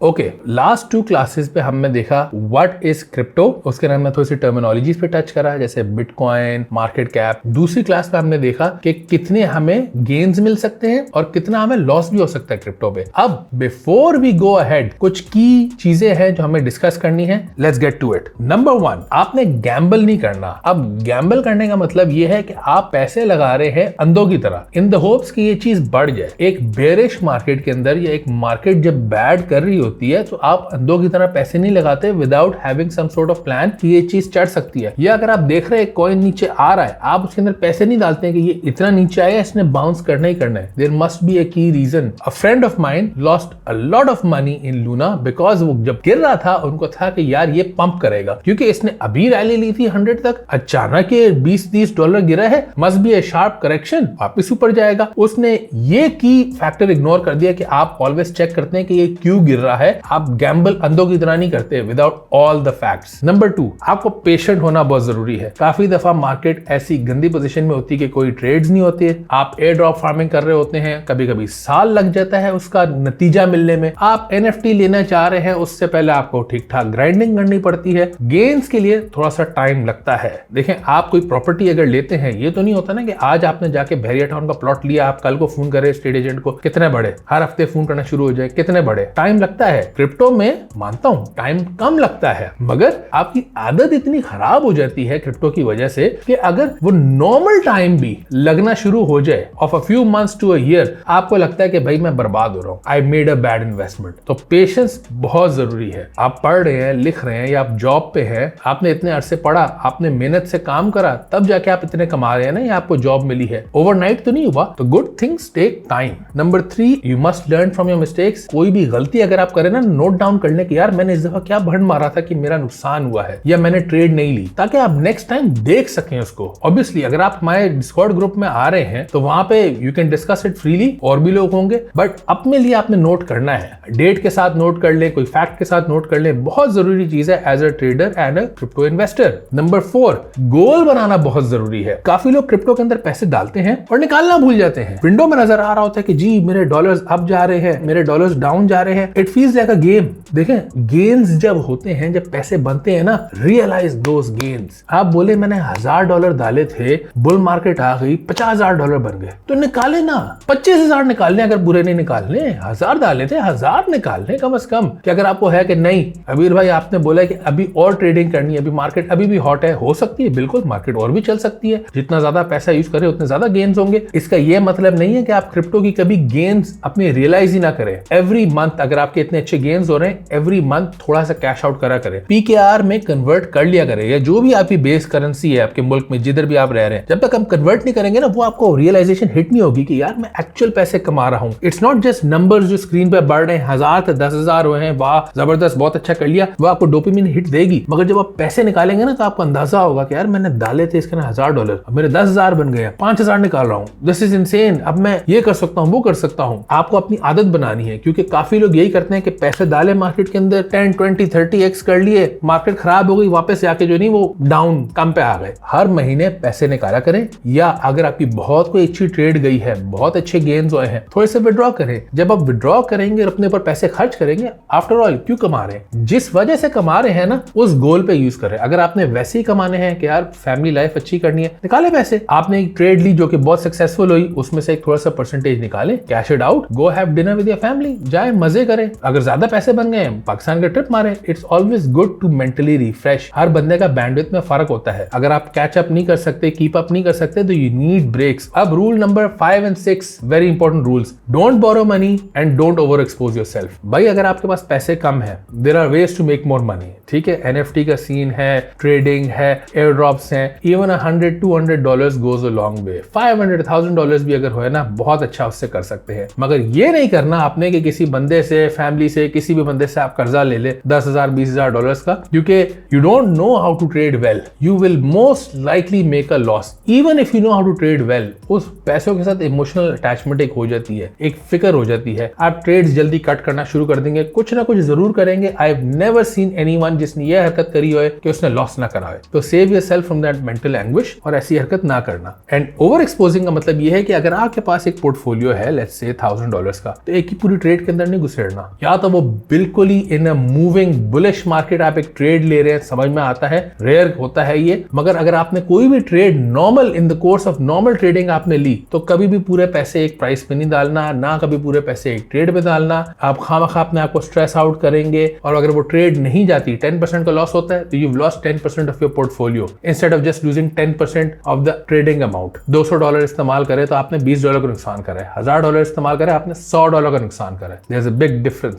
Okay, last 2 classes पे हमने देखा व्हाट इज क्रिप्टो, उसके अंदर हमने थोड़ी सी टर्मिनोलॉजीज पे टच करा जैसे बिटकॉइन, मार्केट कैप। दूसरी क्लास पे हमने देखा कि कितने हमें गेन्स मिल सकते हैं और कितना हमें लॉस भी हो सकता है क्रिप्टो पे। अब बिफोर वी गो अहेड कुछ की चीजें हैं जो हमें डिस्कस करनी है। Let's get to it. Number 1, आपने गैम्बल नहीं करना। अब गैम्बल करने का मतलब ये है कि आप पैसे लगा रहे हैं अंधों की तरह इन द होप्स कि ये चीज बढ़ जाए। एक बेरिश मार्केट के अंदर या एक मार्केट जब बैड कर रही होती है तो आप अंधों की तरह पैसे नहीं लगाते without having some sort of plan कि ये चीज चढ़ सकती है। या अगर आप देख रहे हैं कॉइन नीचे आ रहा है, आप उसके अंदर पैसे नहीं डालते हैं कि ये इतना नीचे आया, इसने बाउंस करना ही करना है। There must be a key reason. A friend of mine lost a lot of money in Luna because वो जब गिर रहा था उनको था कि यार ये पंप करेगा, क्योंकि इसने अभी रैली ली थी 100 तक, अचानक ये $20-30 गिरा है, must be a sharp correction, वापस ऊपर जाएगा। उसने ये की फैक्टर इग्नोर कर दिया कि आप ऑलवेज चेक करते हैं कि ये क्यों गिर रहा है। आप गैम्बल अंधों की तरह नहीं करते without all the facts. Number 2, आपको पेशेंट होना बहुत जरूरी है। काफी दफा मार्केट ऐसी गंदी पोजीशन में होती है कि कोई ट्रेड्स नहीं होते, आप एयर ड्रॉप फार्मिंग कर रहे होते हैं, कभी कभी साल लग जाता है उसका नतीजा मिलने में। आप NFT लेना चाह रहे हैं, उससे पहले आपको ठीक ठाक ग्राइंडिंग करनी पड़ती है। गेन्स के लिए थोड़ा सा टाइम लगता है। देखें, आप कोई प्रॉपर्टी अगर लेते हैं, ये तो नहीं होता ना कि आज आपने जाके बैरिया टाउन का प्लॉट लिया, आप कल को फोन करें स्टेट एजेंट को कितने बड़े, हर हफ्ते फोन करना शुरू हो जाए कितने बड़े। टाइम लगता है। क्रिप्टो में मानता हूं टाइम कम लगता है, मगर आपकी आदत इतनी खराब हो जाती है क्रिप्टो की वजह से कि अगर वो नॉर्मल टाइम भी लगना शुरू हो जाए of a few months to a year, आपको लगता है कि भाई मैं बर्बाद हो रहा हूं, I made a bad investment. तो पेशेंस बहुत जरूरी है। आप पढ़ रहे हैं, लिख रहे हैं या आप जॉब पे हैं, आपने इतने अरसे पढ़ा, आपने मेहनत से काम करा, तब जाके आप इतने कमा रहे हैं ना, या आपको जॉब मिली है। ओवरनाइट तो नहीं हुआ। तो good things take time. Number 3, you must learn from your mistakes. कोई भी गलती अगर आप करें ना, नोट डाउन कर लें कि यार मैंने इस दफा क्या भंड मारा था कि मेरा नुकसान हुआ है, या मैंने ट्रेड नहीं ली, ताकि आप नेक्स्ट टाइम देख सकें उसको। ऑब्वियसली अगर आप हमारे डिस्कॉर्ड ग्रुप में आ रहे हैं तो वहां पे you can discuss it freely, और भी लोग होंगे, बट अपने लिए आपने नोट करना है। डेट के साथ नोट कर ले, कोई फैक्ट के साथ नोट कर ले, बहुत जरूरी चीज है as a trader and a crypto investor. Number 4, goal बनाना बहुत जरूरी है। काफी लोग क्रिप्टो के अंदर पैसे डालते हैं और निकालना भूल जाते हैं। विंडो में नजर आ रहा होता है कि जी मेरे डॉलर्स अप जा रहे हैं, मेरे डॉलर्स डाउन जा रहे हैं। It feels like a game. देखें, गेन्स जब होते हैं, जब पैसे बनते हैं ना, रियलाइज दोस गेन्स। आप बोले मैंने $1000 डाले थे, बुल मार्केट आ गई, $50,000 बन गए, तो निकाले ना, 25,000 निकालने, अगर बुरे नहीं निकालने। 1000 डाले थे, 1000 निकालने कम से कम। कि अगर आपको है कि नहीं अबीर भाई, आपने बोला कि अभी और ट्रेडिंग करनी है, अभी मार्केट अभी भी हॉट है, हो सकती है, बिल्कुल मार्केट और भी चल सकती है। जितना ज्यादा पैसा यूज करें उतने ज्यादा गेन्स होंगे। इसका यह मतलब नहीं है कि आप क्रिप्टो की कभी गेन्स अपने रियलाइज ही ना करें। एवरी मंथ अगर आपके इतने अच्छे गेन्स हो रहे हैं, एवरी मंथ थोड़ा सा कैश आउट करा करें, PKR में कन्वर्ट कर लिया करें, या जो भी आपकी बेस करेंसी है आपके मुल्क में, जिधर भी आप रह रहे हैं, जब तक हम कन्वर्ट नहीं करेंगे ना, वो आपको रियलाइजेशन हिट नहीं होगी कि यार मैं एक्चुअल पैसे कमा रहा हूं। इट्स नॉट जस्ट नंबर्स जो स्क्रीन पे बढ़ रहे हैं, 1000 से 10,000 हुए हैं, वाह जबरदस्त, बहुत अच्छा कर लिया, वो आपको डोपामिन हिट देगी। मगर जब आप पैसे निकालेंगे ना, तो आपको अंदाजा होगा कि यार मैंने डाले थे इसके ना $1000, अब मेरे 10,000 बन गए, 5,000 निकाल रहा हूं, दिस इज इनसेन, अब मैं ये कर सकता हूं, वो कर सकता हूं। आपको अपनी आदत बनानी है, क्योंकि काफी लोग यही करते हैं कि पैसे डाले मार्केट के अंदर, 10, 20, 30x कर लिए, मार्केट खराब हो गई, वापस जाके जो नहीं वो डाउन कम पे आ गए। हर महीने पैसे निकाला करें, या अगर आपकी बहुत कोई अच्छी ट्रेड गई है, बहुत अच्छे गेन्स हुए हैं, थोड़े से विड्रॉ करें। जब आप विड्रॉ करेंगे और अपने ऊपर पैसे खर्च करेंगे, आफ्टर ऑल क्यों कमा रहे हैं, जिस वजह से कमा रहे हैं ना, उस गोल पे यूज करें। अगर आपने वैसे ही कमाने हैं कि यार फैमिली लाइफ अच्छी करनी है, निकाले पैसे। आपने एक ट्रेड ली जो कि बहुत सक्सेसफुल हुई, उसमें से एक थोड़ा सा परसेंटेज निकाले, cash it out, go have dinner with your family, जाए मजे करें। अगर ज्यादा पैसे बन गए, पाकिस्तान का ट्रिप मारे। It's always good to mentally refresh. हर बंदे का बैंडविड्थ में फर्क होता है। अगर आप कैच अप नहीं कर सकते, कीप अप नहीं कर सकते, तो यू नीड ब्रेक्स। अब रूल नंबर 5 और 6 very important rules. Don't borrow money and don't over expose yourself. भाई अगर आपके पास पैसे कम है, there are ways to make more money. ठीक है, NFT का सीन है, ट्रेडिंग है, एयर ड्रॉप्स हैं, even $100-200 goes a long way. $500,000 भी अगर हो ना, बहुत अच्छा उससे कर सकते हैं। मगर ये नहीं करना आपने कि किसी बंदे से, फैमिली से, किसी भी बंदे से आप कर्जा ले ले $10,000-20,000 का, क्योंकि you don't know how to trade well, you will most likely make a loss. Even if you know how to trade well, उस पैसों के साथ इमोशनल अटैचमेंट एक हो जाती है, एक फिक्र हो जाती है। आप ट्रेड्स जल्दी कट करना शुरू कर देंगे, कुछ ना कुछ जरूर करेंगे। I have never seen anyone जिसने ये हरकत करी हो कि उसने लॉस ना करा हो। तो save yourself from that mental anguish, और ऐसी हरकत ना करना। एंड ओवर एक्सपोजिंग का मतलब ये है कि अगर आपके पास एक पोर्टफोलियो है, लेट्स से $1,000 का, तो एक ही पूरी ट्रेड के अंदर नहीं घुसेड़ना। या तो वो बिल्कुल ही इन अ मूविंग बुलिश मार्केट आप एक ट्रेड ले रहे हैं, समझ में आता है, रेयर होता है ये, मगर अगर आपने कोई भी trade normal in the course of normal trading आपने ली तो कभी भी पूरे पैसे एक प्राइस पे नहीं डालना, ना कभी पूरे पैसे एक ट्रेड पे डालना। आप खामखा अपने आपको स्ट्रेस आउट करेंगे और अगर वो ट्रेड नहीं जाती, 10% का लॉस होता है तो you lost 10% of your portfolio instead of just losing 10% of the trading amount. $200 इस्तेमाल करे तो आपने $20 का नुकसान करा है, $1000 इस्तेमाल करे आपने $100 का नुकसान करा है। There is a big difference.